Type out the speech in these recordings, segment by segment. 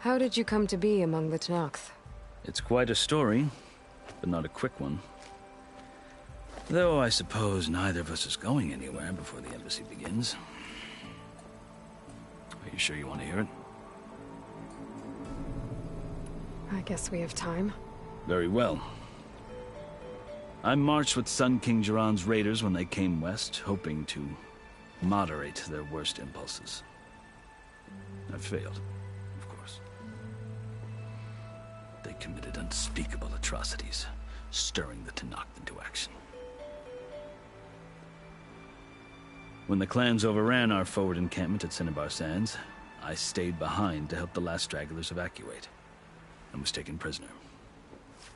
How did you come to be among the Tenakth? It's quite a story, but not a quick one. Though I suppose neither of us is going anywhere before the embassy begins. Are you sure you want to hear it? I guess we have time. Very well. I marched with Sun King Jiran's raiders when they came west, hoping to moderate their worst impulses. I failed, of course. They committed unspeakable atrocities, stirring the Tenakth into action. When the clans overran our forward encampment at Cinnabar Sands, I stayed behind to help the last stragglers evacuate, and was taken prisoner.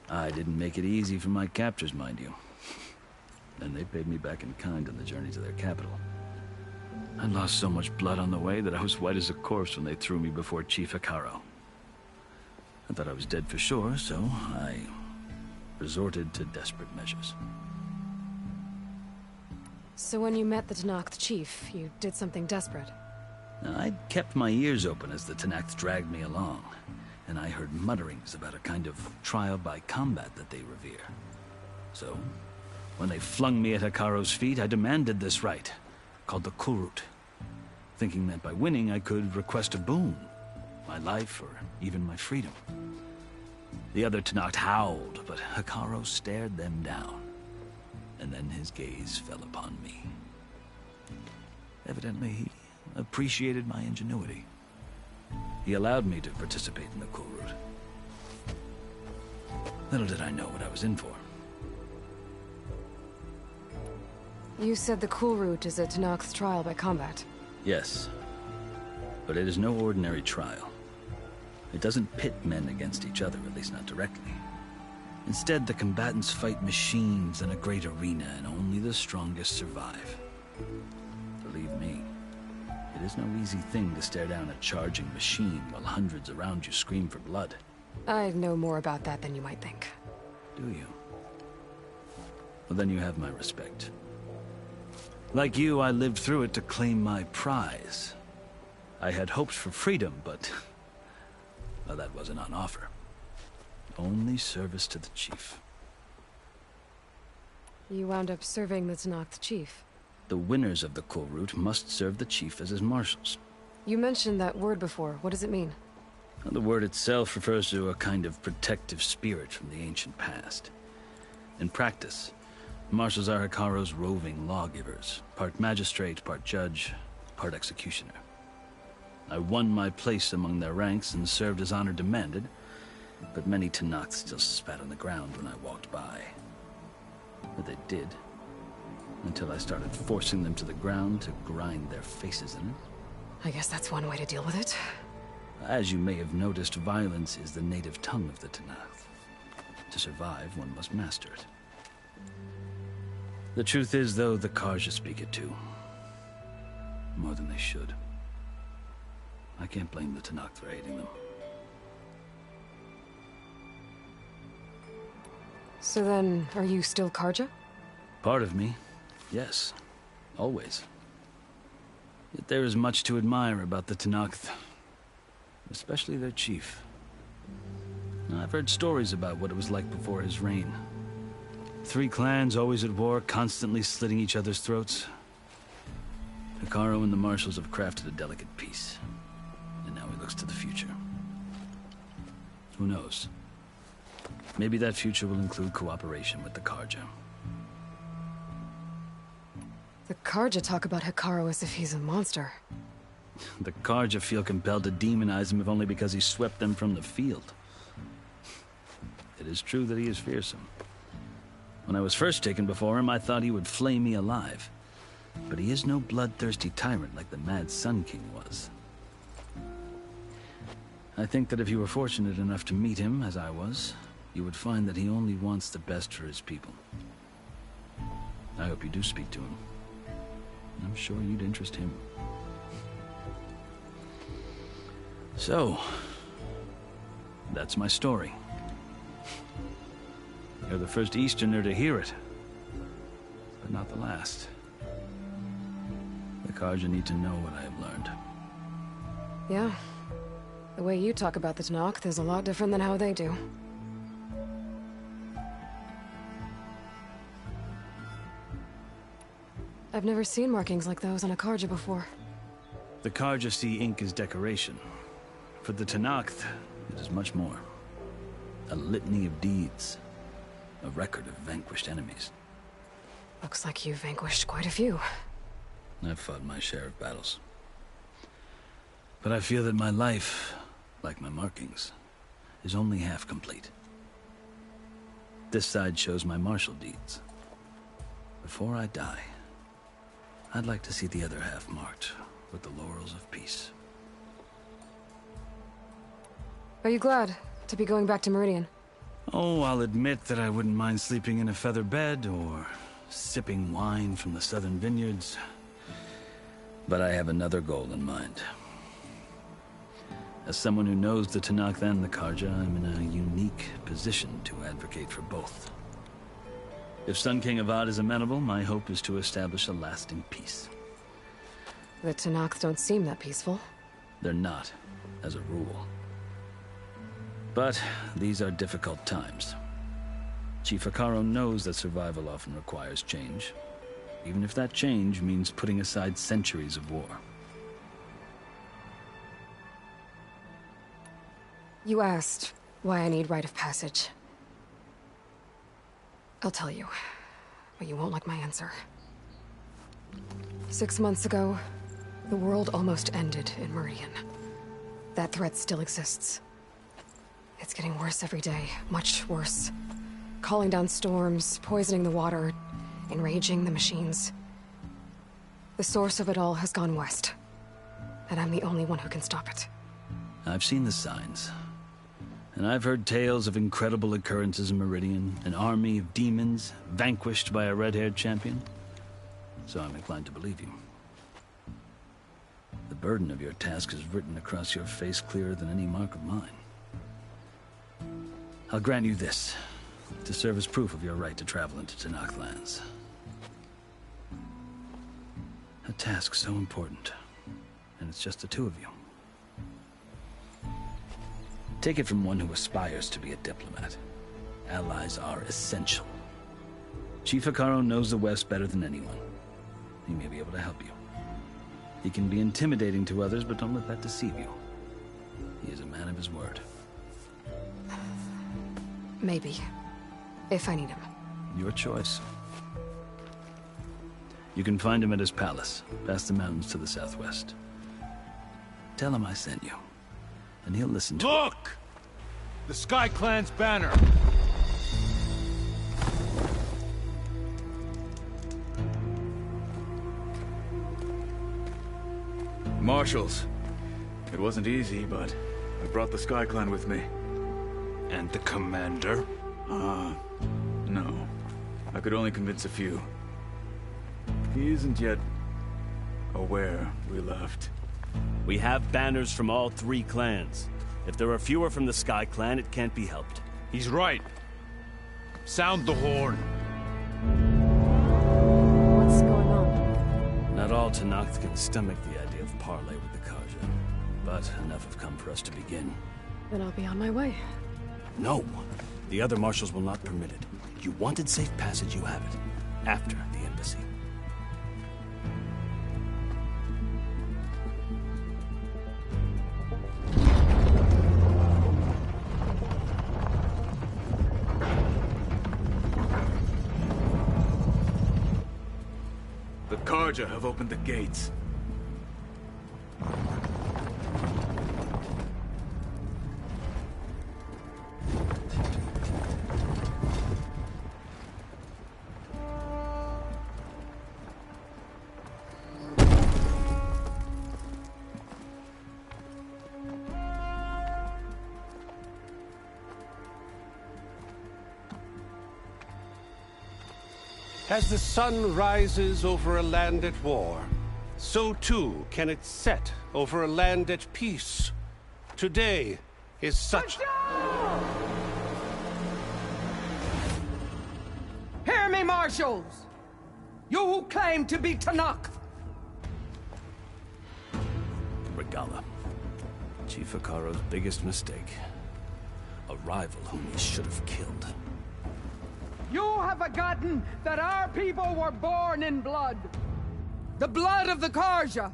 I didn't make it easy for my captors, mind you. And they paid me back in kind on the journey to their capital. I lost so much blood on the way that I was white as a corpse when they threw me before Chief Hekaro. I thought I was dead for sure, so I resorted to desperate measures. So when you met the Tenakth chief, you did something desperate? I'd kept my ears open as the Tenakth dragged me along, and I heard mutterings about a kind of trial by combat that they revere. So, when they flung me at Hekaro's feet, I demanded this right, called the Kulrut, thinking that by winning I could request a boon, my life or even my freedom. The other Tenakth howled, but Hekaro stared them down, and then his gaze fell upon me. Evidently, he appreciated my ingenuity. He allowed me to participate in the Kulrut. Little did I know what I was in for. You said the Kulrut is a Tenakth trial by combat. Yes, but it is no ordinary trial. It doesn't pit men against each other, at least not directly. Instead, the combatants fight machines in a great arena, and only the strongest survive. Believe me, it is no easy thing to stare down a charging machine while hundreds around you scream for blood. I know more about that than you might think. Do you? Well, then you have my respect. Like you, I lived through it to claim my prize. I had hopes for freedom, but well, that wasn't on offer. Only service to the chief. You wound up serving the Tenakth chief. The winners of the Kulrut must serve the chief as his marshals. You mentioned that word before. What does it mean? The word itself refers to a kind of protective spirit from the ancient past. In practice, marshals are Hekaro's roving lawgivers, part magistrate, part judge, part executioner. I won my place among their ranks and served as honor demanded, but many Tenakth still spat on the ground when I walked by. But they did, until I started forcing them to the ground to grind their faces in it. I guess that's one way to deal with it. As you may have noticed, violence is the native tongue of the Tenakth. To survive, one must master it. The truth is, though, the Karja speak it too. More than they should. I can't blame the Tenakth for hating them. So then, are you still Karja? Part of me, yes. Always. Yet there is much to admire about the Tenakth. Especially their chief. I've heard stories about what it was like before his reign. 3 clans always at war, constantly slitting each other's throats. Hekaro and the marshals have crafted a delicate peace. And now he looks to the future. Who knows? Maybe that future will include cooperation with the Karja. The Karja talk about Hekaro as if he's a monster. The Karja feel compelled to demonize him if only because he swept them from the field. It is true that he is fearsome. When I was first taken before him, I thought he would flay me alive. But he is no bloodthirsty tyrant like the Mad Sun King was. I think that if you were fortunate enough to meet him, as I was, you would find that he only wants the best for his people. I hope you do speak to him. I'm sure you'd interest him. So, that's my story. You're the first Easterner to hear it, but not the last. The Karja need to know what I have learned. Yeah, The way you talk about the Tenakth is a lot different than how they do. I've never seen markings like those on a Karja before. The Karja see ink as decoration. For the Tenakth, it is much more. A litany of deeds. A record of vanquished enemies. Looks like you've vanquished quite a few. I've fought my share of battles. But I feel that my life, like my markings, is only half complete. This side shows my martial deeds. Before I die, I'd like to see the other half marked with the laurels of peace. Are you glad to be going back to Meridian? Oh, I'll admit that I wouldn't mind sleeping in a feather bed or sipping wine from the southern vineyards. But I have another goal in mind. As someone who knows the Tenakth and the Karja, I'm in a unique position to advocate for both. If Sun King Avad is amenable, my hope is to establish a lasting peace. The Tenakth don't seem that peaceful. They're not, as a rule. But these are difficult times. Chief Hekarro knows that survival often requires change, even if that change means putting aside centuries of war. You asked why I need rite of passage. I'll tell you, but you won't like my answer. 6 months ago, the world almost ended in Meridian. That threat still exists. It's getting worse every day, much worse. Calling down storms, poisoning the water, enraging the machines. The source of it all has gone west, and I'm the only one who can stop it. I've seen the signs. And I've heard tales of incredible occurrences in Meridian, an army of demons vanquished by a red-haired champion. So I'm inclined to believe you. The burden of your task is written across your face clearer than any mark of mine. I'll grant you this, to serve as proof of your right to travel into Tenakth lands. A task so important, and it's just the two of you. Take it from one who aspires to be a diplomat. Allies are essential. Chief Hekarro knows the West better than anyone. He may be able to help you. He can be intimidating to others, but don't let that deceive you. He is a man of his word. Maybe. If I need him. Your choice. You can find him at his palace, past the mountains to the southwest. Tell him I sent you, and he'll listen to it. Look! The Sky Clan's banner! Marshals. It wasn't easy, but I brought the Sky Clan with me. And the commander? No. I could only convince a few. He isn't yet aware we left. We have banners from all 3 clans. If there are fewer from the Sky Clan, it can't be helped. He's right. Sound the horn. What's going on? Not all Tenakth can stomach the idea of parley with the Karja, but enough have come for us to begin. Then I'll be on my way. No! The other marshals will not permit it. You wanted safe passage, you have it. After the embassy. The Karja have opened the gates. As the sun rises over a land at war, so too can it set over a land at peace. Today is such... Hear me, marshals! You who claim to be Tenakth! Regala. Chief Hikaro's biggest mistake. A rival whom he should have killed. You have forgotten that our people were born in blood. The blood of the Karja.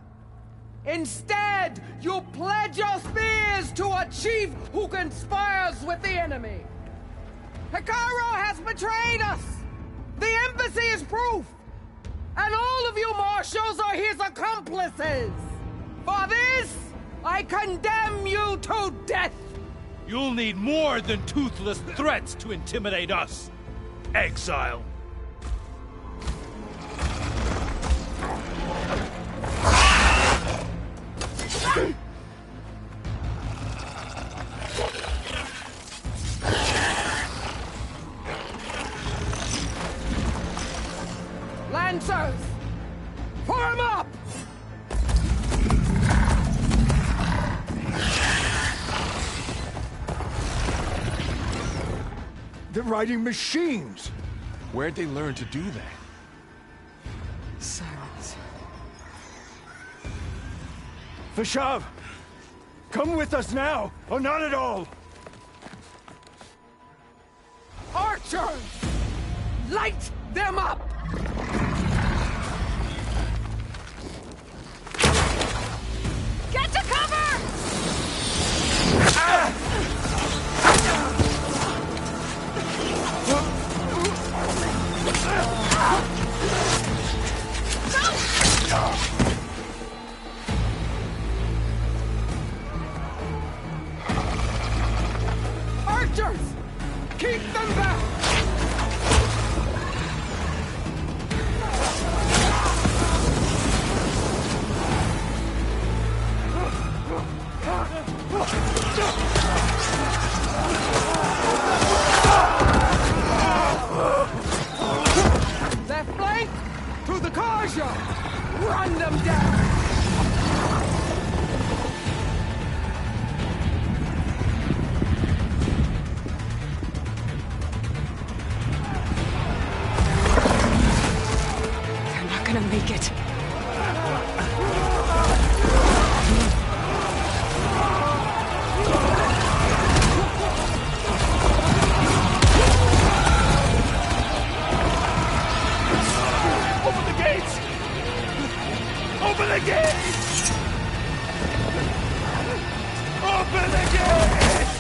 Instead, you pledge your spears to a chief who conspires with the enemy. Hikaru has betrayed us! The embassy is proof! And all of you marshals are his accomplices! For this, I condemn you to death! You'll need more than toothless threats to intimidate us. Exile. Lancers! Form up! They're riding machines! Where'd they learn to do that? Silence. Vashav! Come with us now, or not at all! Archers! Light them up! Get to cover! Archers! Keep them back! Left flank! To the Karja! Run them down! They're not gonna make it. Open the gates! Open the gates! Open the gates!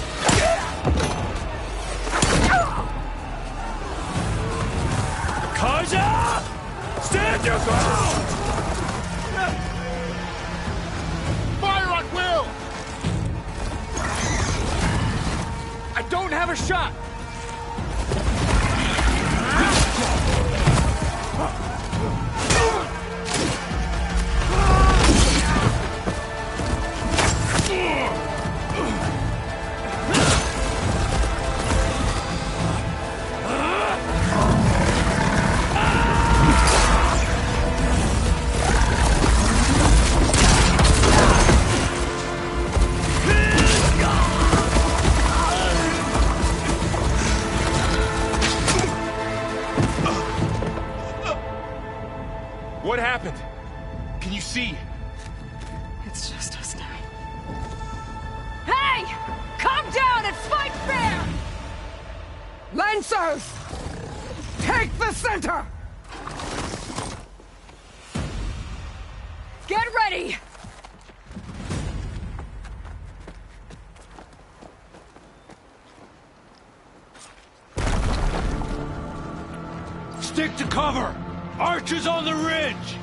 Karja! Stand your ground! Fire at will! I don't have a shot! What happened? Can you see? It's just us now. Hey! Calm down and fight fair! Lancers! Take the center! Get ready! Stick to cover! Archers on the ridge!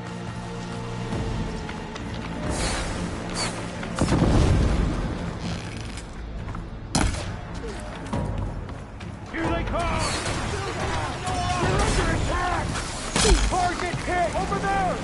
Here they come! You're under attack! Target hit! Over there!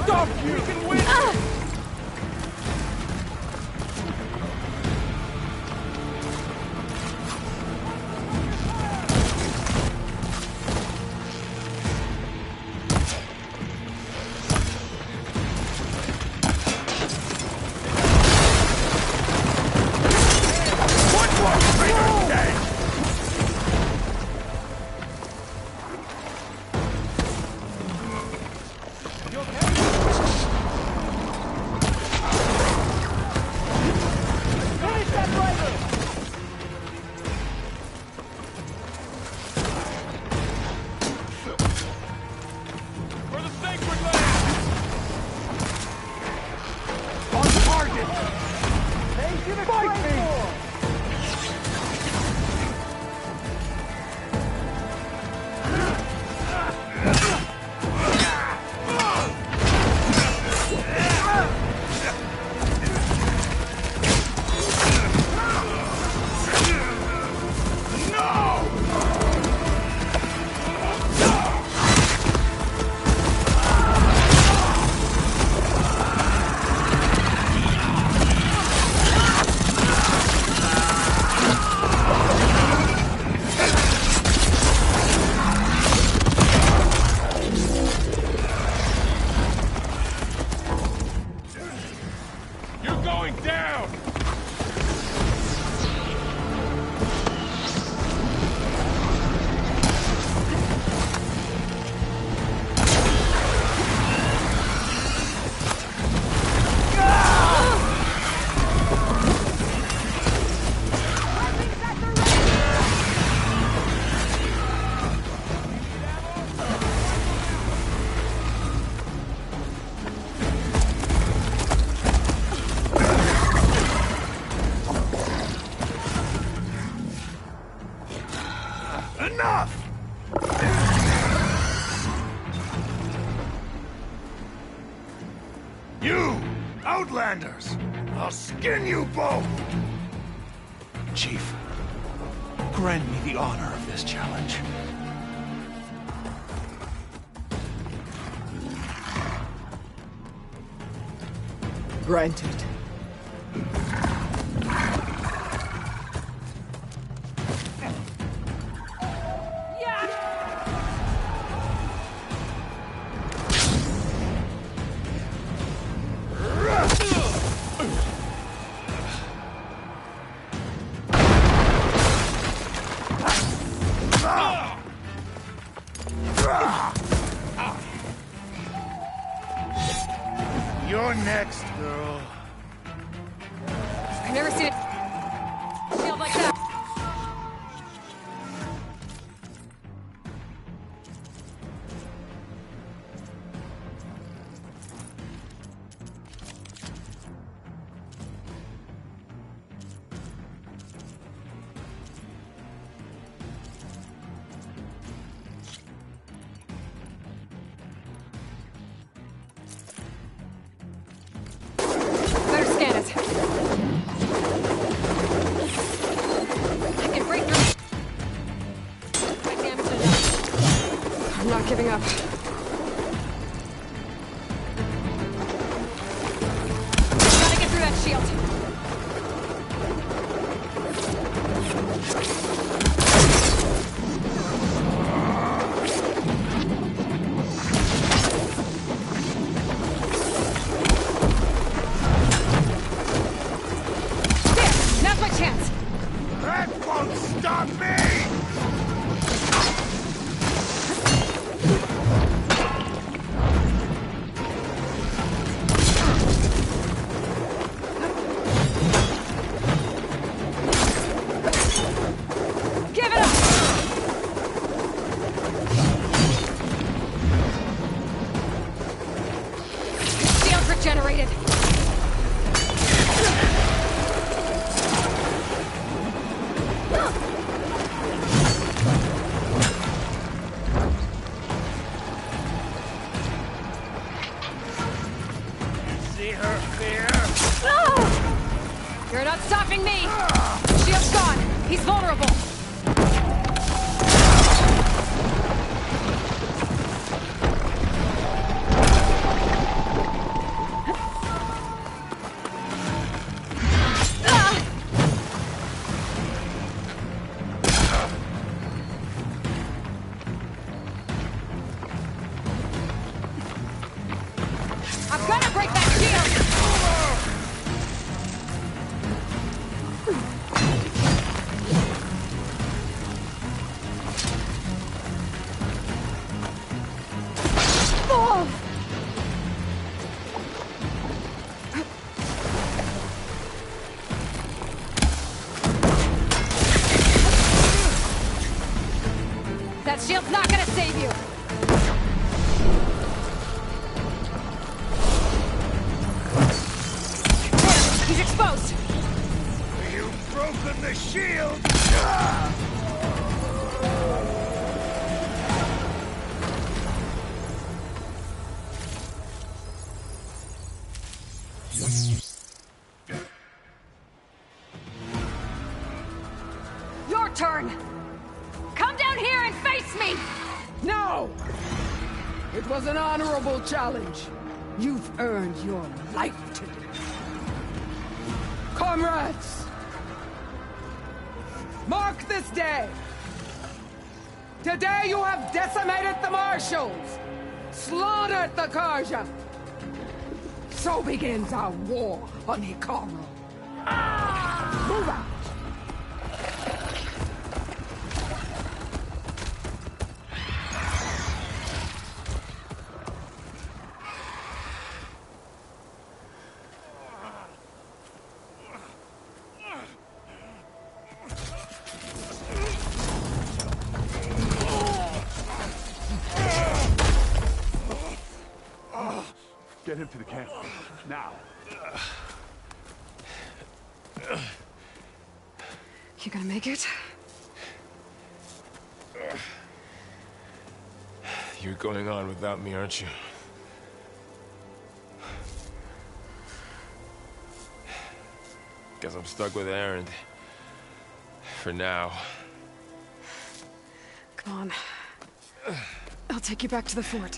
stop you! We can win! Outlanders! I'll skin you both! Chief, grant me the honor of this challenge. Granted. You're next, girl. I've never seen it shield like that. Better scan it. I can break through. I damaged enough. I'm not giving up. Gotta get through that shield. There! Now's my chance! That won't stop me! Give it up! Shield regenerated. See her fear? You're not stopping me! Shield's gone! He's vulnerable! I'm gonna break that shield! That shield's not gonna save you! There, he's exposed! You've broken the shield! Your turn! Come down here and face me! No! It was an honorable challenge. You've earned your life today. Comrades! Mark this day! Today you have decimated the Marshals! Slaughtered the Karja! So begins our war on Hikaru. Move out! Get him to the camp. Now. You gonna make it? You're going on without me, aren't you? Guess I'm stuck with Aaron. For now. Come on. I'll take you back to the fort.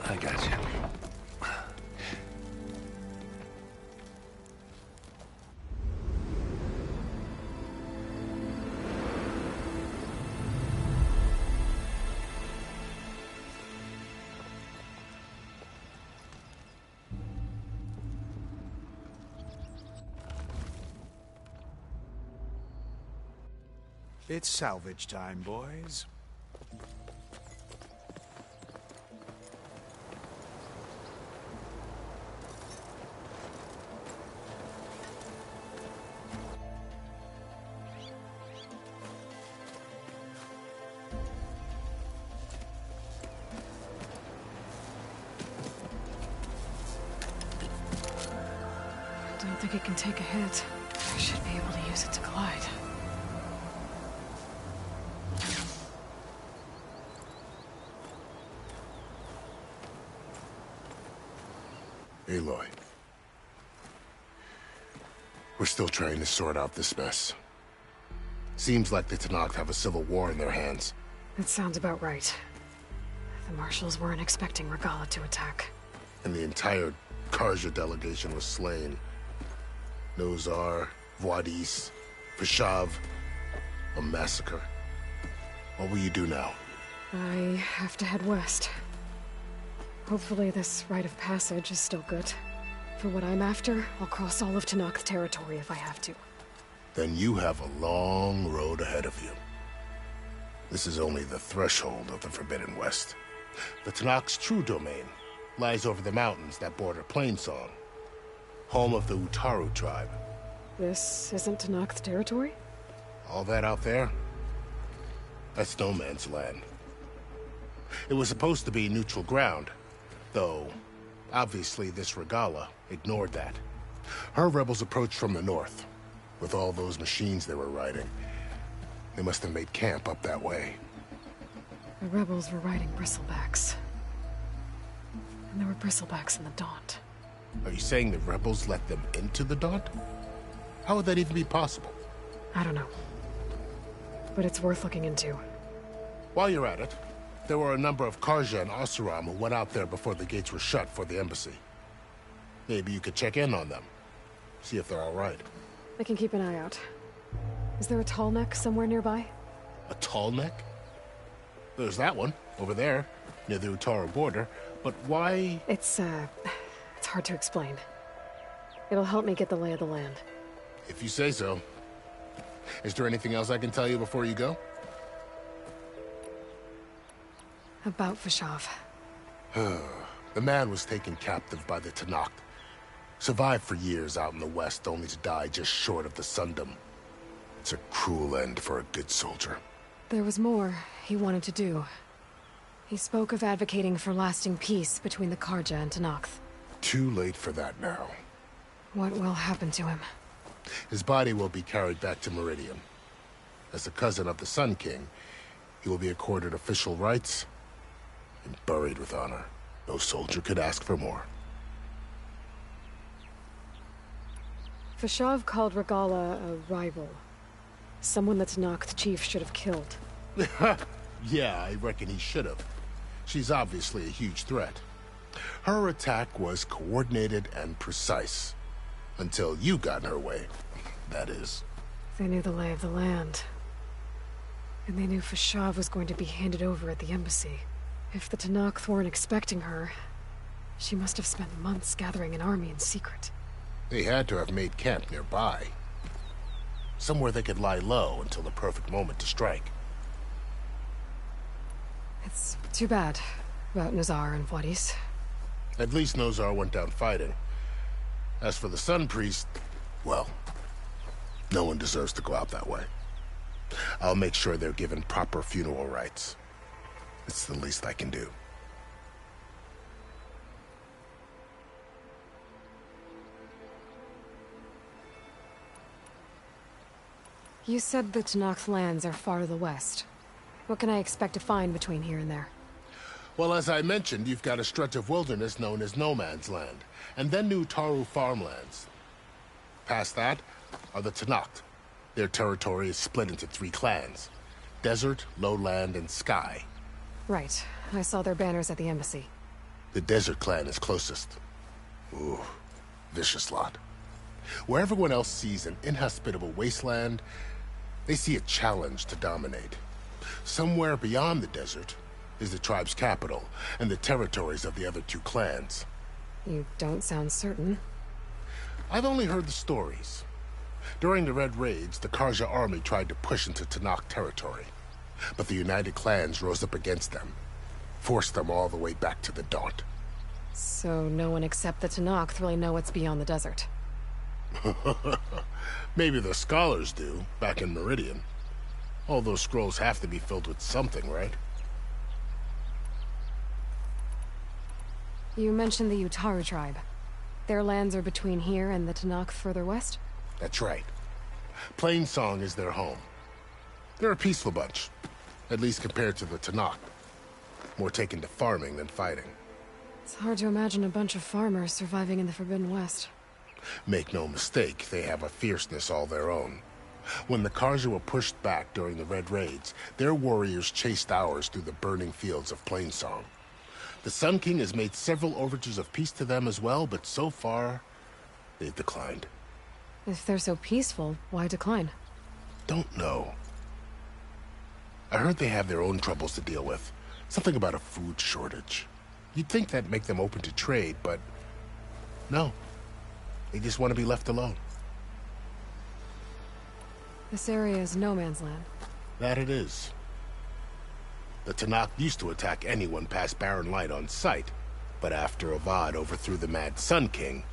I got you. It's salvage time, boys. Don't think it can take a hit. I should be able to use it to glide. Aloy. We're still trying to sort out this mess. Seems like the Tenakth have a civil war in their hands. That sounds about right. The Marshals weren't expecting Regala to attack. And the entire Karja delegation was slain. Nozar, Voidis, Vashav. A massacre. What will you do now? I have to head west. Hopefully this rite of passage is still good. For what I'm after, I'll cross all of Tenakth territory if I have to. Then you have a long road ahead of you. This is only the threshold of the Forbidden West. The Tenakth's true domain lies over the mountains that border Plainsong, home of the Utaru tribe. This isn't Tenakth territory? All that out there? That's no man's land. It was supposed to be neutral ground, though obviously this Regala ignored that. Her rebels approached from the north, with all those machines they were riding. They must have made camp up that way. The rebels were riding bristlebacks. And there were bristlebacks in the Daunt. Are you saying the rebels let them into the Daunt? How would that even be possible? I don't know. But it's worth looking into. While you're at it, there were a number of Karja and Oseram who went out there before the gates were shut for the embassy. Maybe you could check in on them. See if they're all right. I can keep an eye out. Is there a tall neck somewhere nearby? A tall neck? There's that one, over there, near the Utaru border. But why... It's hard to explain. It'll help me get the lay of the land. If you say so. Is there anything else I can tell you before you go? About Fashav. The man was taken captive by the Tenakth. Survived for years out in the west, only to die just short of the Sundom. It's a cruel end for a good soldier. There was more he wanted to do. He spoke of advocating for lasting peace between the Karja and Tenakth. Too late for that now. What will happen to him? His body will be carried back to Meridian. As a cousin of the Sun King, he will be accorded official rights and buried with honor. No soldier could ask for more. Fashav called Regala a rival. Someone the Tenakth chief should have killed. Yeah, I reckon he should have. She's obviously a huge threat. Her attack was coordinated and precise. Until you got in her way, that is. They knew the lay of the land. And they knew Fashav was going to be handed over at the embassy. If the Tenakth weren't expecting her, she must have spent months gathering an army in secret. They had to have made camp nearby. Somewhere they could lie low until the perfect moment to strike. It's too bad about Nazar and Wadis. At least Nozar went down fighting. As for the Sun Priest, well, no one deserves to go out that way. I'll make sure they're given proper funeral rites. It's the least I can do. You said the Tenakth lands are far to the west. What can I expect to find between here and there? Well, as I mentioned, you've got a stretch of wilderness known as No Man's Land, and then New Taru farmlands. Past that are the Tenakth. Their territory is split into 3 clans: Desert, Lowland, and Sky. Right. I saw their banners at the embassy. The Desert clan is closest. Ooh, vicious lot. Where everyone else sees an inhospitable wasteland, they see a challenge to dominate. Somewhere beyond the desert is the tribe's capital and the territories of the other 2 clans. You don't sound certain. I've only heard the stories. During the Red Raids, the Karja army tried to push into Tenakth territory, but the united clans rose up against them, forced them all the way back to the Daunt. So no one except the Tenakth really know what's beyond the desert. Maybe the scholars do, back in Meridian. All those scrolls have to be filled with something, right? You mentioned the Utaru tribe. Their lands are between here and the Tenakth further west? That's right. Plainsong is their home. They're a peaceful bunch, at least compared to the Tenakth. More taken to farming than fighting. It's hard to imagine a bunch of farmers surviving in the Forbidden West. Make no mistake, they have a fierceness all their own. When the Karja were pushed back during the Red Raids, their warriors chased ours through the burning fields of Plainsong. The Sun King has made several overtures of peace to them as well, but so far, they've declined. If they're so peaceful, why decline? Don't know. I heard they have their own troubles to deal with. Something about a food shortage. You'd think that'd make them open to trade, but no. They just want to be left alone. This area is no man's land. That it is. The Tenakth used to attack anyone past Barren Light on sight, but after Avad overthrew the Mad Sun King,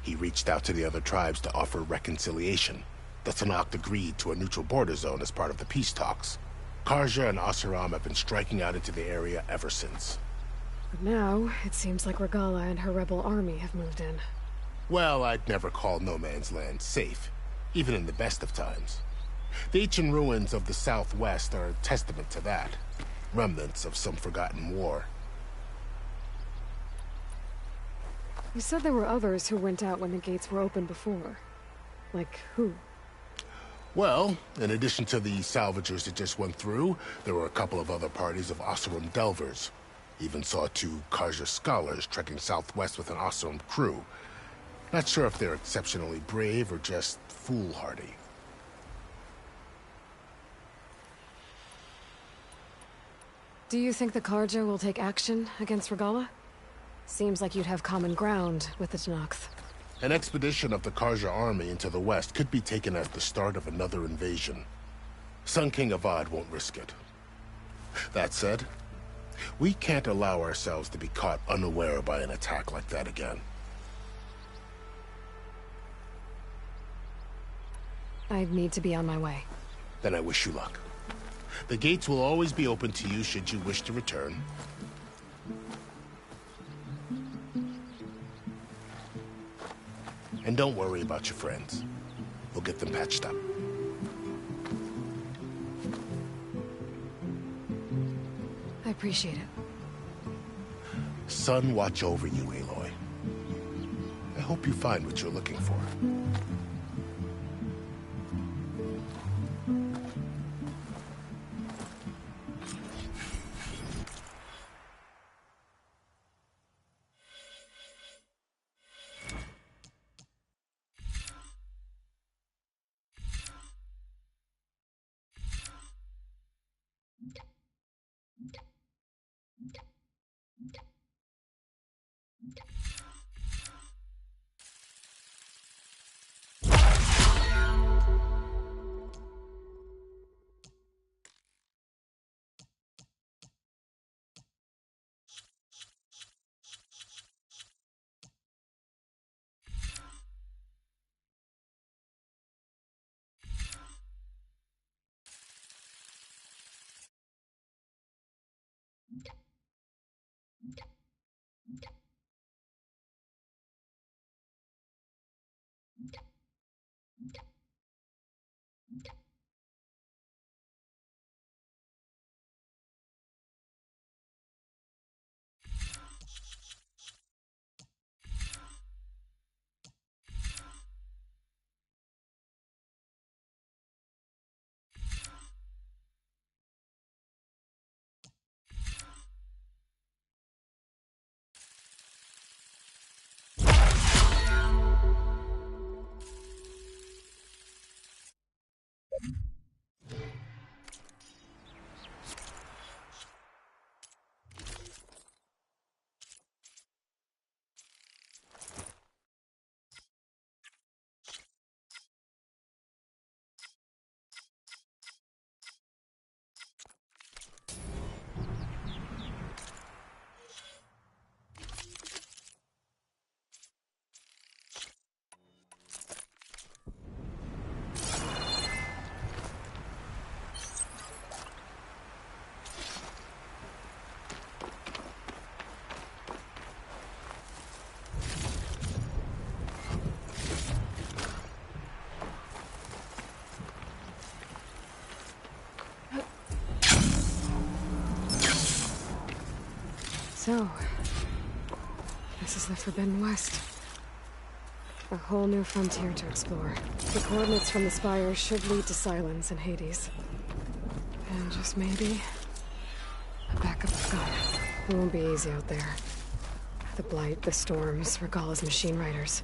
he reached out to the other tribes to offer reconciliation. The Tenakth agreed to a neutral border zone as part of the peace talks. Karja and Oseram have been striking out into the area ever since. But now, it seems like Regala and her rebel army have moved in. Well, I'd never call No Man's Land safe, even in the best of times. The ancient ruins of the Southwest are a testament to that. Remnants of some forgotten war. You said there were others who went out when the gates were open before. Like who? Well, in addition to the salvagers that just went through, there were a couple of other parties of Oseram delvers. Even saw 2 Karja scholars trekking southwest with an Oseram crew. Not sure if they're exceptionally brave or just foolhardy. Do you think the Karja will take action against Regalla? Seems like you'd have common ground with the Tenakth. An expedition of the Karja army into the west could be taken as the start of another invasion. Sun King Avad won't risk it. That said, we can't allow ourselves to be caught unaware by an attack like that again. I'd need to be on my way. Then I wish you luck. The gates will always be open to you should you wish to return. And don't worry about your friends. We'll get them patched up. I appreciate it. Sun watch over you, Aloy. I hope you find what you're looking for. So, this is the Forbidden West. A whole new frontier to explore. The coordinates from the spire should lead to Silence and Hades. And just maybe, a backup gun. It won't be easy out there. The Blight, the Storms, Regalla's machine riders.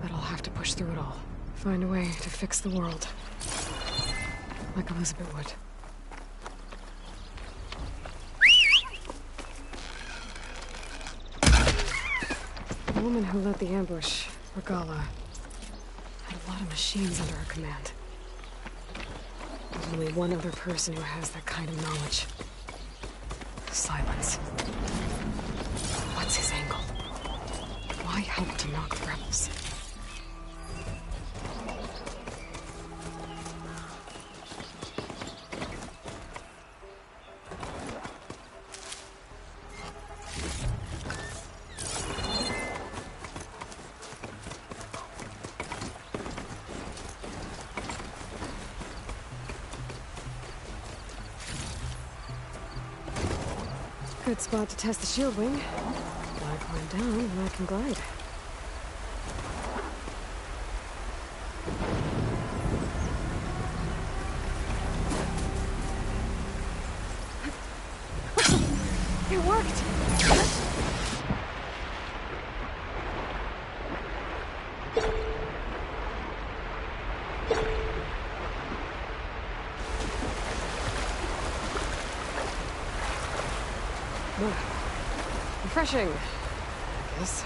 But I'll have to push through it all. Find a way to fix the world. Like Elizabeth would. The woman who led the ambush, Regalla, had a lot of machines under her command. There's only one other person who has that kind of knowledge. Silence. What's his angle? Why help to knock the rebels? Good spot to test the shield wing. Why climb down when I can glide? Refreshing, I guess.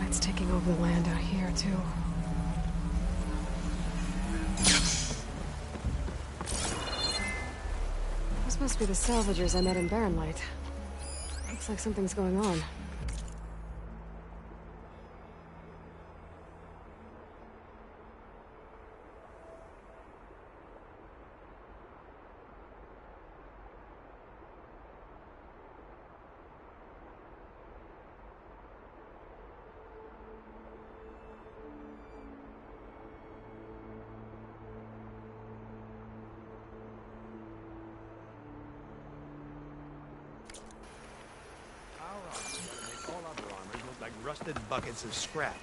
It's taking over the land out here, too. Those must be the salvagers I met in Barren Light. Looks like something's going on. Rusted buckets of scrap.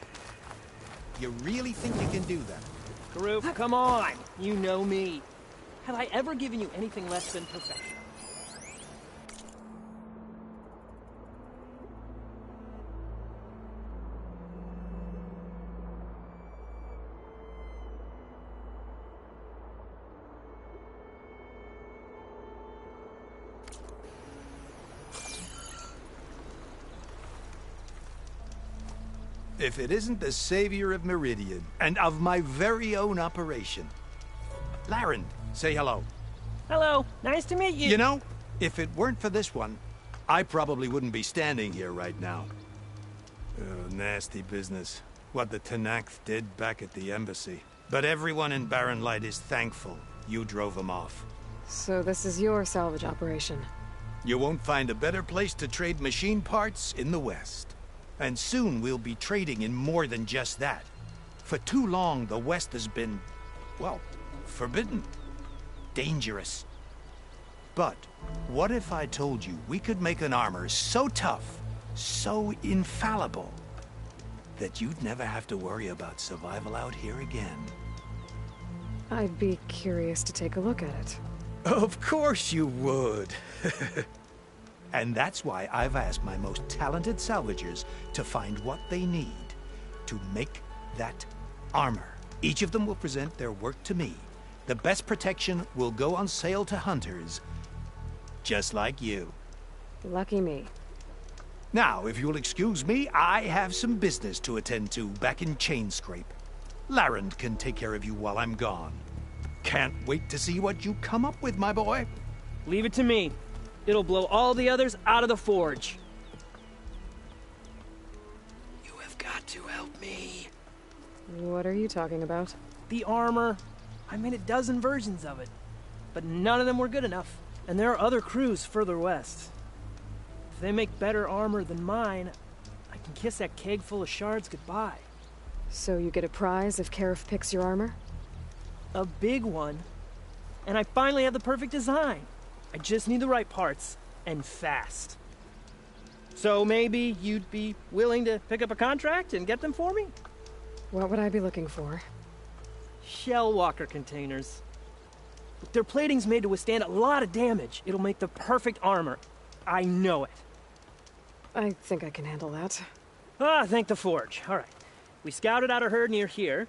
You really think you can do that? Karoof, come on! You know me. Have I ever given you anything less than perfection? If it isn't the savior of Meridian, and of my very own operation. Laren, say hello. Hello, nice to meet you. You know, if it weren't for this one, I probably wouldn't be standing here right now. Oh, nasty business. What the Tenakth did back at the embassy. But everyone in Barren Light is thankful you drove them off. So this is your salvage operation? You won't find a better place to trade machine parts in the West. And soon we'll be trading in more than just that. For too long, the West has been, well, forbidden. Dangerous. But what if I told you we could make an armor so tough, so infallible, that you'd never have to worry about survival out here again? I'd be curious to take a look at it. Of course you would. And that's why I've asked my most talented salvagers to find what they need to make that armor. Each of them will present their work to me. The best protection will go on sale to hunters, just like you. Lucky me. Now, if you'll excuse me, I have some business to attend to back in Chainscrape. Laren can take care of you while I'm gone. Can't wait to see what you come up with, my boy. Leave it to me. It'll blow all the others out of the forge. You have got to help me. What are you talking about? The armor. I made a dozen versions of it, but none of them were good enough. And there are other crews further west. If they make better armor than mine, I can kiss that keg full of shards goodbye. So you get a prize if Karif picks your armor? A big one. And I finally have the perfect design. I just need the right parts, and fast. So maybe you'd be willing to pick up a contract and get them for me? What would I be looking for? Shell walker containers. Their plating's made to withstand a lot of damage. It'll make the perfect armor. I know it. I think I can handle that. Ah, thank the forge. All right. We scouted out a herd near here.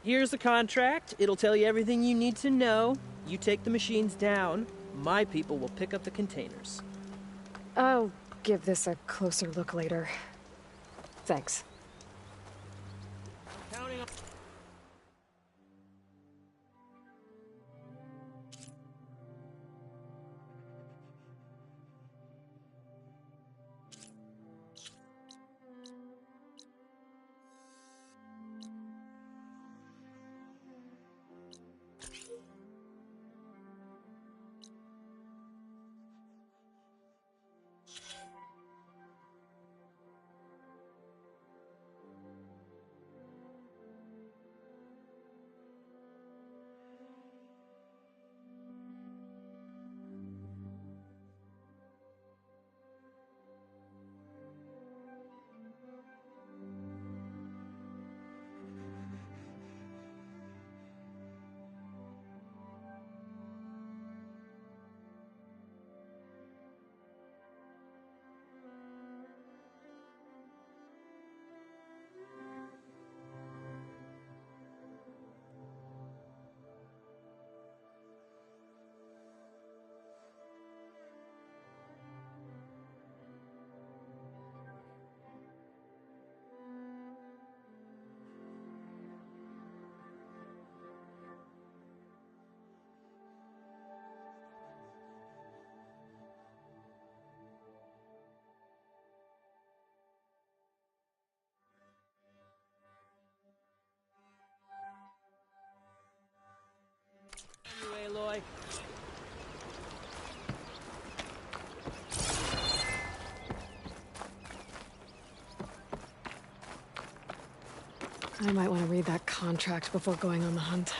Here's the contract. It'll tell you everything you need to know. You take the machines down. My people will pick up the containers. I'll give this a closer look later. Thanks. Counting on... I might want to read that contract before going on the hunt.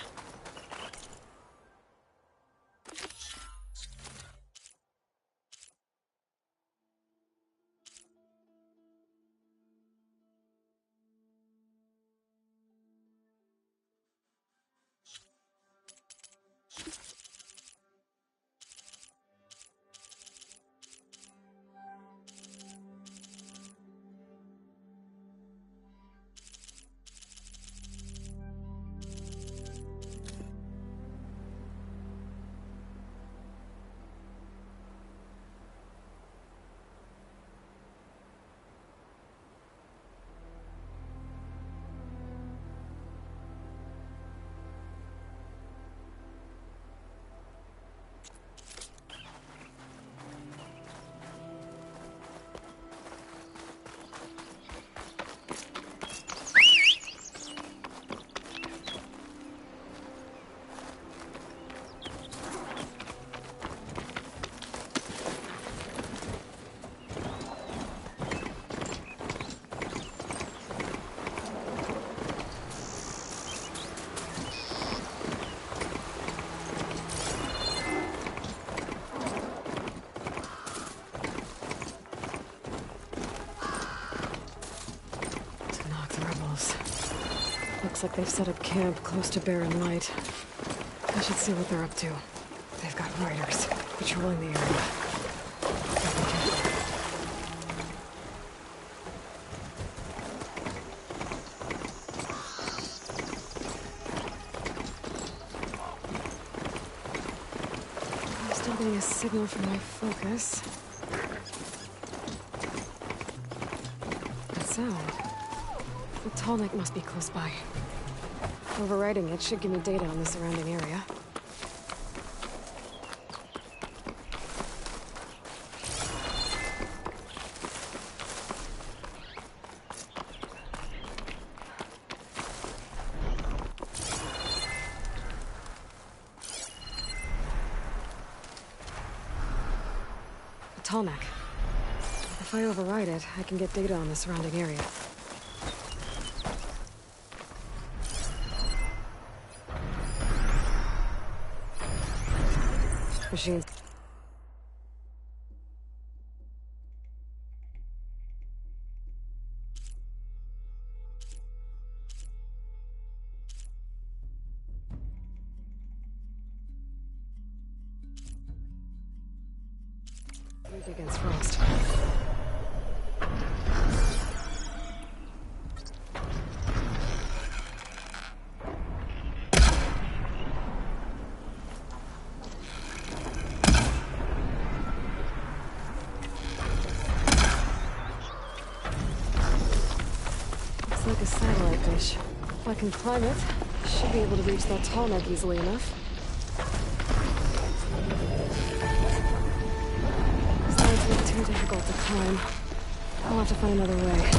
Looks like they've set up camp close to Barren Light. I should see what they're up to. They've got riders patrolling the area. Gotta be careful. I'm still getting a signal from my focus. That sound. The tall neck must be close by. Overriding it should give me data on the surrounding area. A tall neck. If I override it, I can get data on the surrounding area. Machines. Weak against frost. Like a satellite dish. If I can climb it, I should be able to reach that tall neck easily enough. This look too difficult to climb. I'll have to find another way.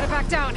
Back down.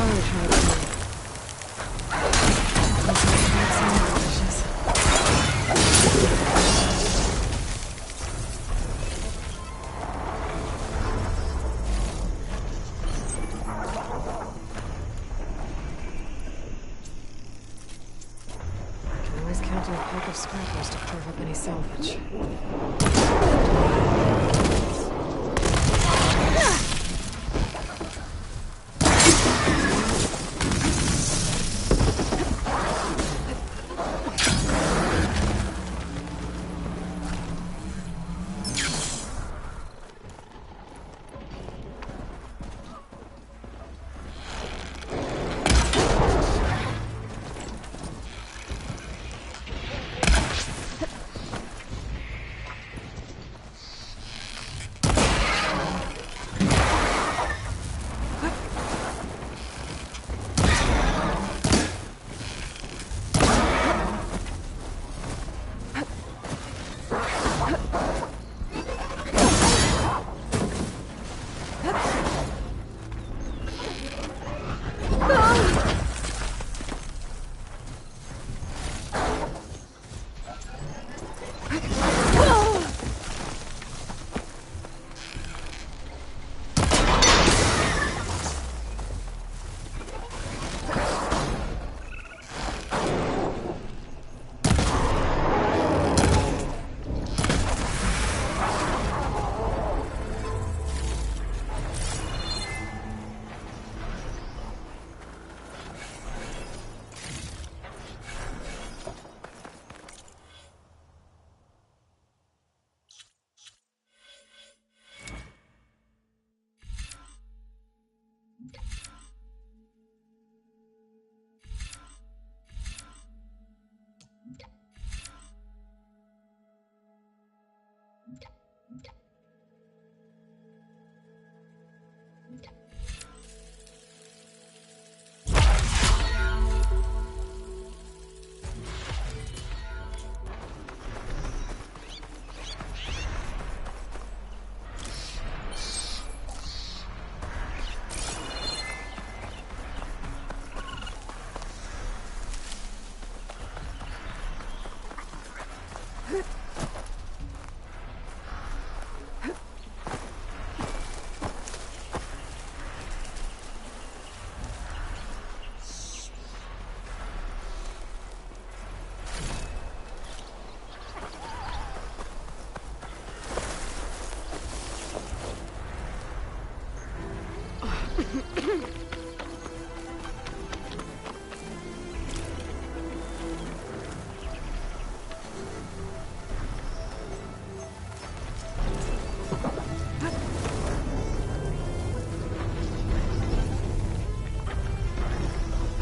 Power tribesmen. Can always count on a pack of scrappers to carve up any salvage.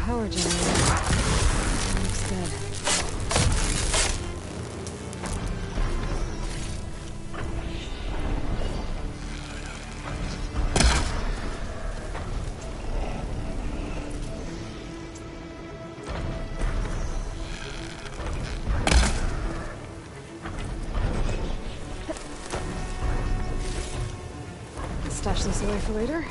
Power generator. Looks dead. Stash this away for later.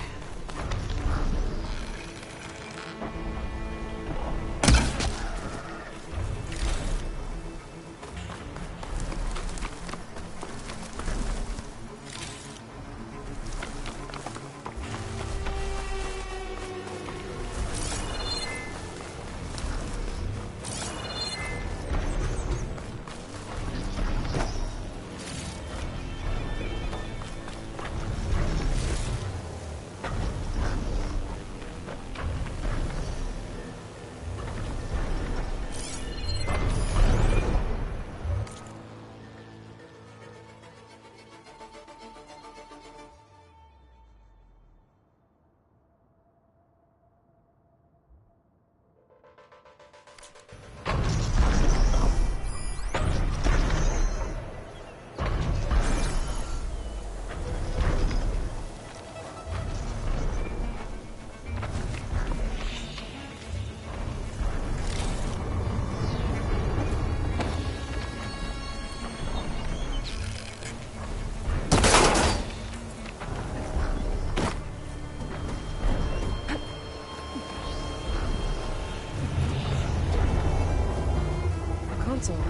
console.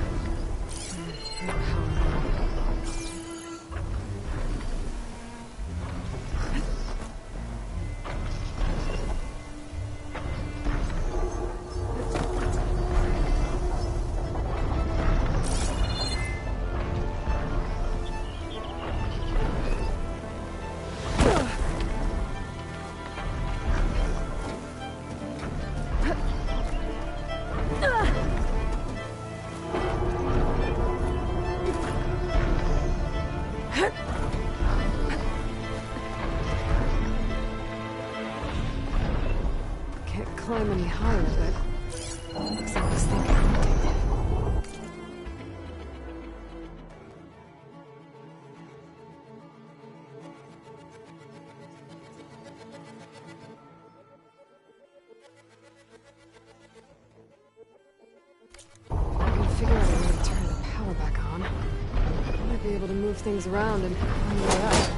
No power. Can't climb any higher, but looks like this thing can rotate. I can figure out a way to turn the power back on. I might be able to move things around and find a way out.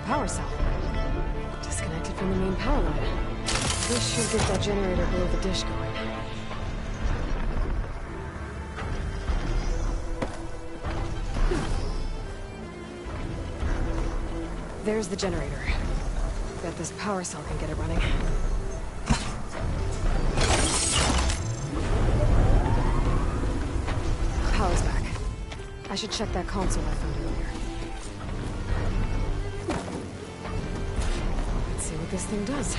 Power cell. Disconnected from the main power line. This should get that generator below the dish going. There's the generator. Bet this power cell can get it running. Power's back. I should check that console I found earlier. Let's see what this thing does.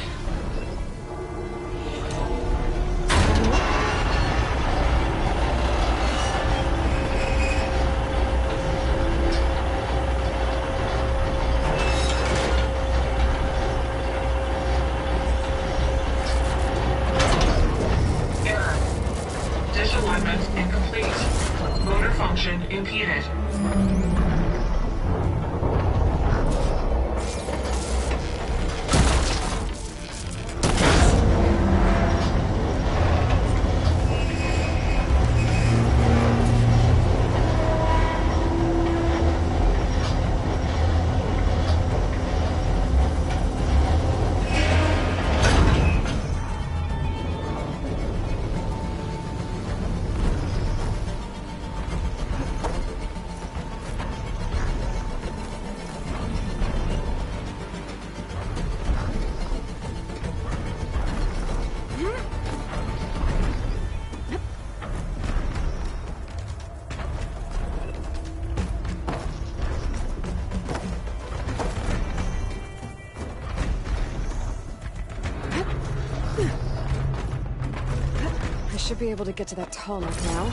Impeded. should be able to get to that tall neck now.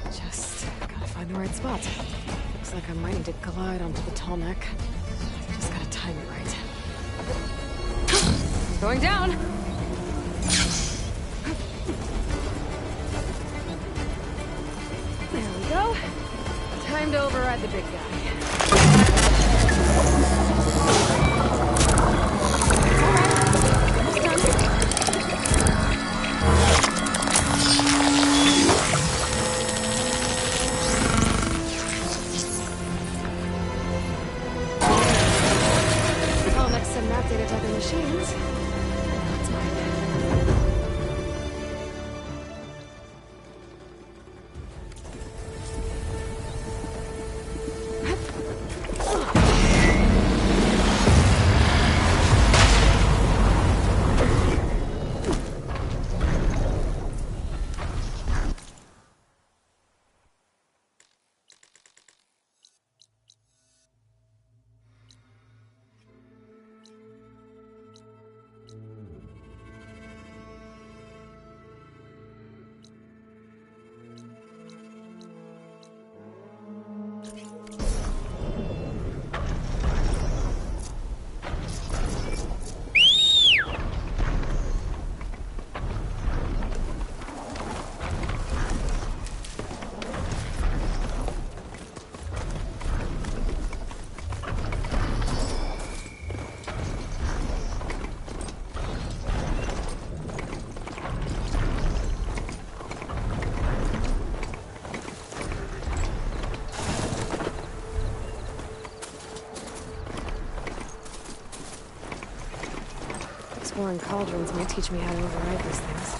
Just gotta find the right spot. Looks like I might need to glide onto the tall neck. Just gotta time it right. Going down! There we go. Time to override the big guy. Machines. That's mine. Exploring cauldrons might teach me how to override these things.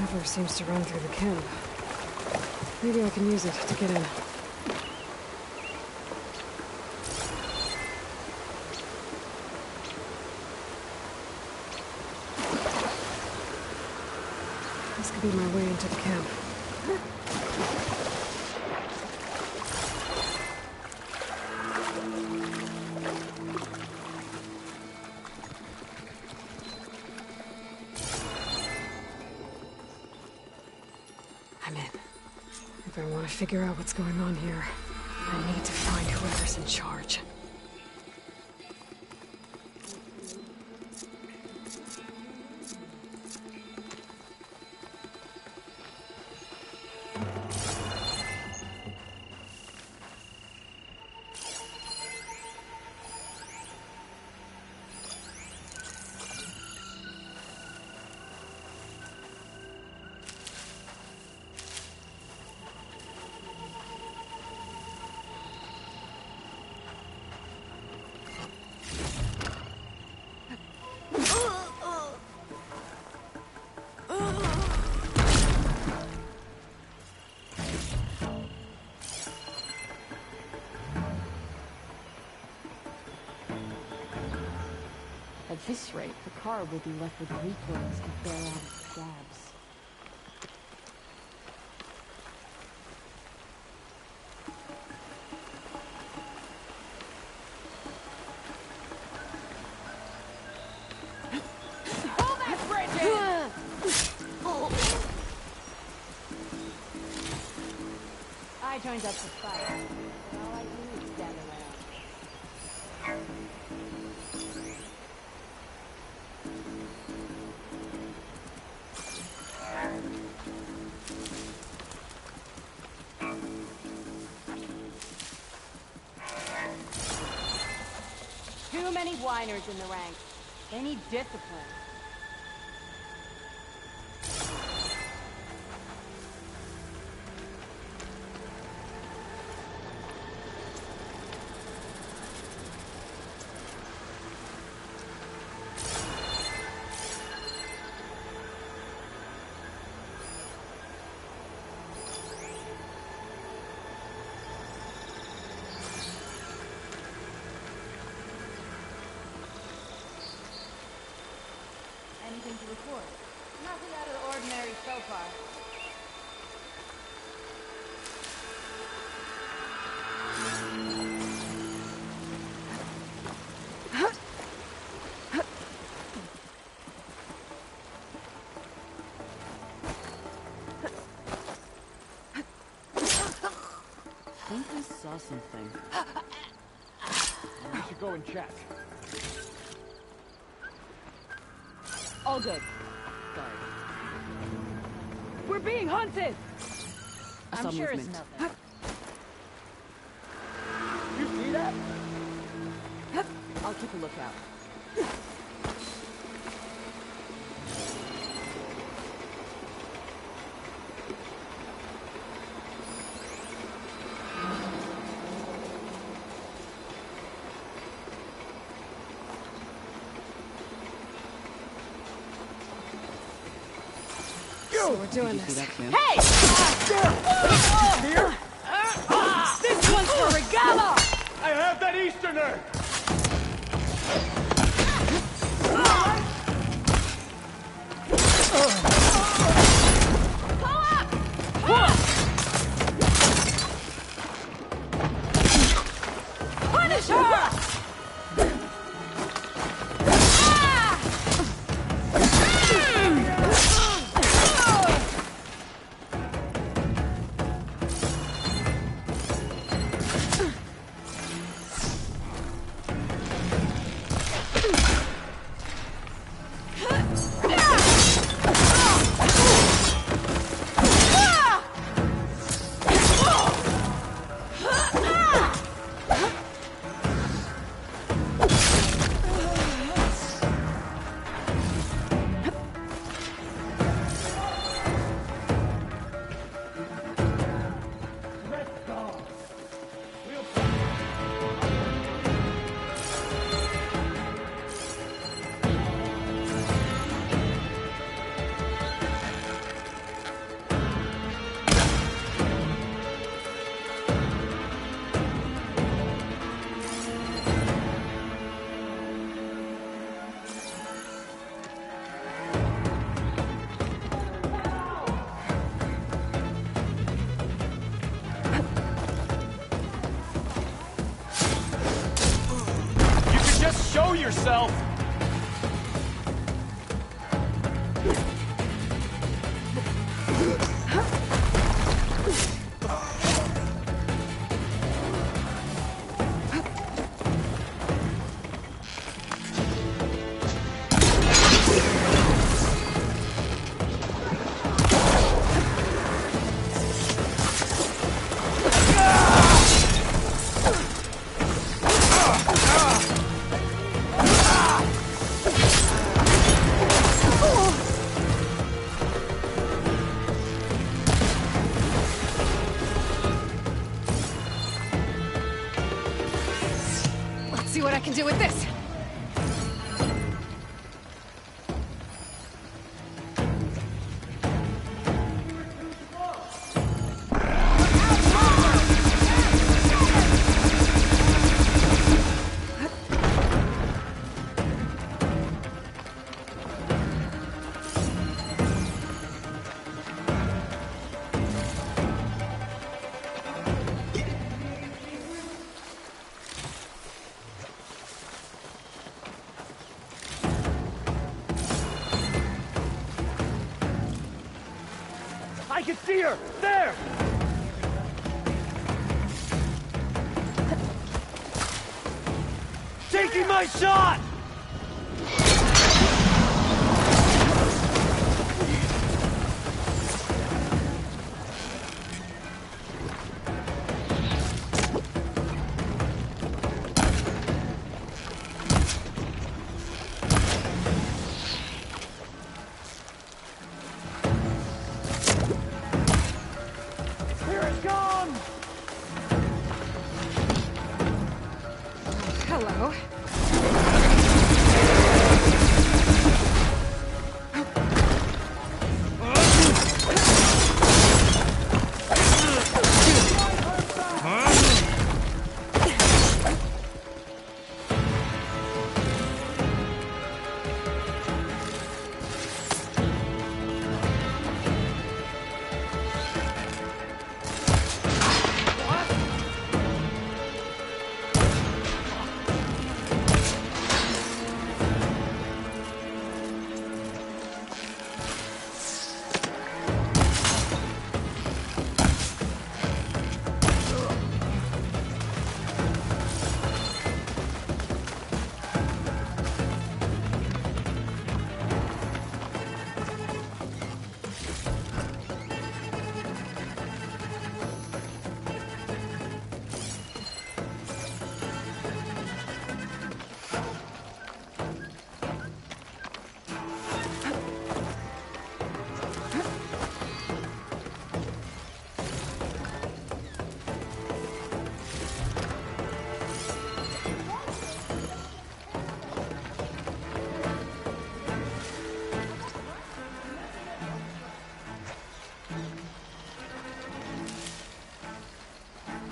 River seems to run through the camp. Maybe I can use it to get in. This could be my way into the camp. I'm in. If I want to figure out what's going on here, I need to find whoever's in charge. At this rate, the car will be left with recoils to bail out its scabs. Hold that, Bridget! I joined up to fight. All I do is gather around. many whiners in the ranks. They need discipline. Anything to report? Nothing out of the ordinary so far. I think I saw something. We should go and check. All good. Sorry. We're being hunted! I saw I'm sure movement. it's nothing. You see that? I'll keep a lookout. So we're doing Did you see this. that too? Hey! This one's for Regala! I have that Easterner! Punish her! Show yourself! See what I can do with this. I can see her! There! Taking my shot! Hello.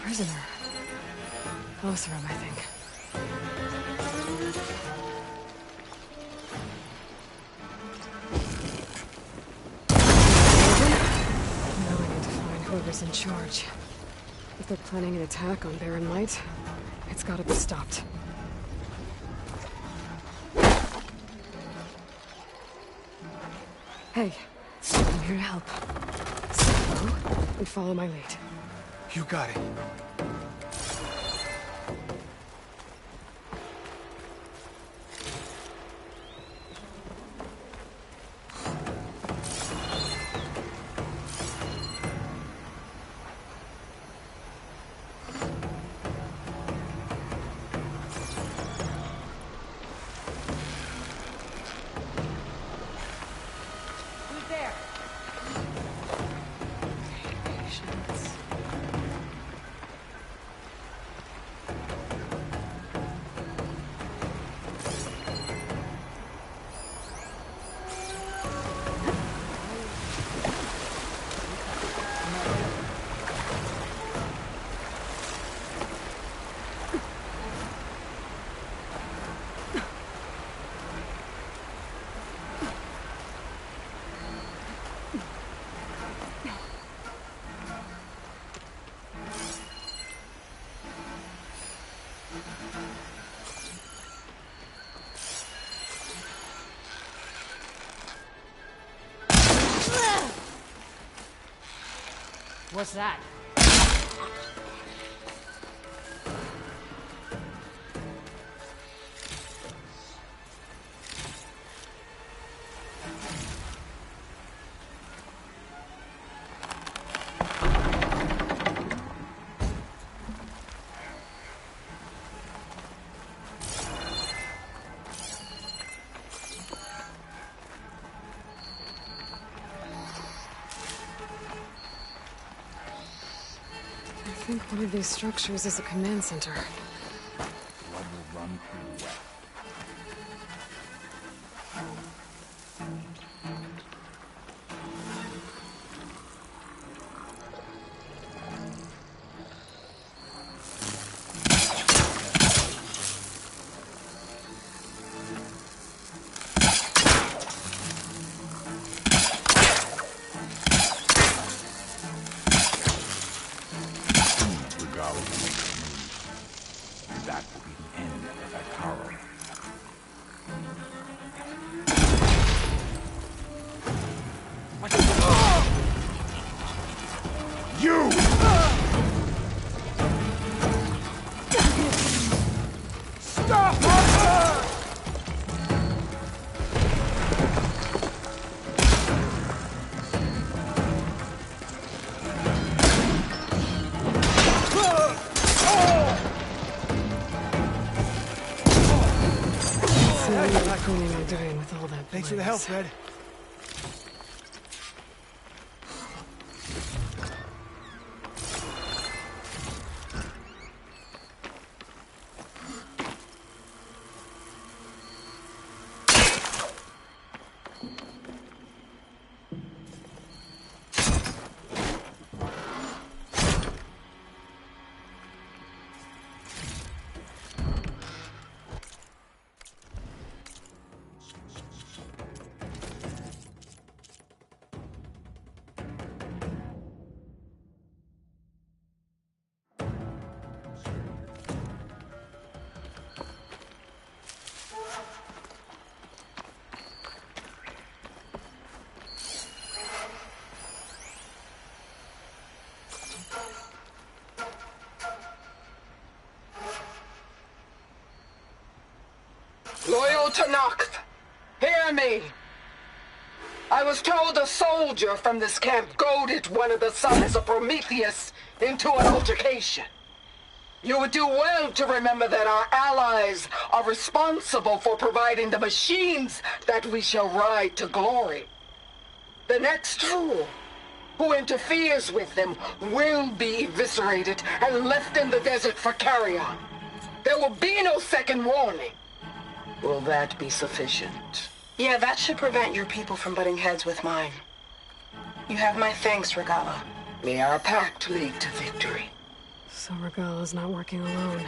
Prisoner. Closer, I think. Now I need to find whoever's in charge. If they're planning an attack on Baron Light, it's gotta be stopped. Hey, I'm here to help. Slow and follow my lead. You got it. What's that? I think one of these structures is a command center. Blood will run through wet. That will be the end of that Carl. You! Stop! What cleaning I'm doing with all that Thanks for the help, Red. Tenakth, hear me. I was told a soldier from this camp goaded one of the sons of Prometheus into an altercation. You would do well to remember that our allies are responsible for providing the machines that we shall ride to glory. The next fool who interferes with them will be eviscerated and left in the desert for carrion. There will be no second warning. Will that be sufficient? Yeah, that should prevent your people from butting heads with mine. You have my thanks, Regala. May our pact lead to victory. So Regala's not working alone.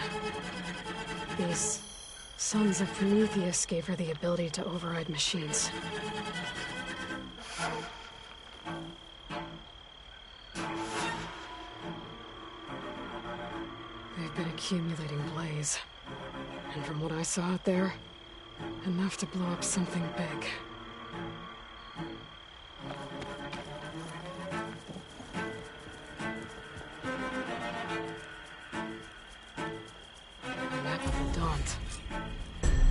These sons of Prometheus gave her the ability to override machines. They've been accumulating blaze. And from what I saw out there, enough to blow up something big. A map of the Daunt.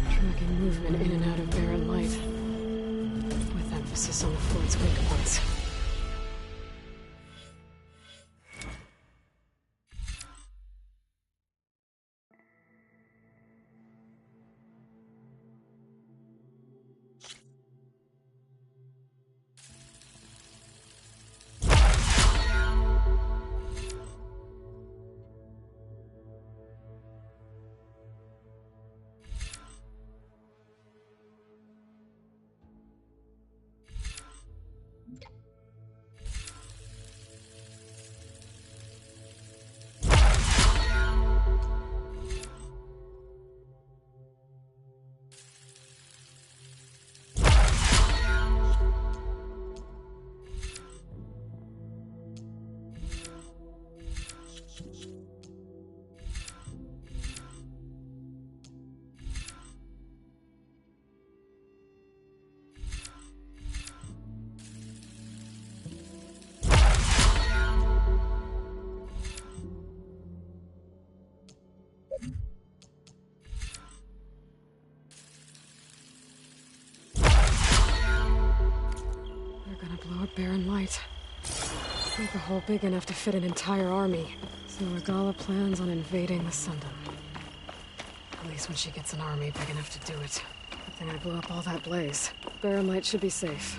Tracking movement in and out of barren light. With emphasis on the Floyd's weak points. Blow up barren light. Make a hole big enough to fit an entire army. So Regala plans on invading the Sundom. At least when she gets an army big enough to do it. Good thing I blew up all that blaze. Barren light should be safe.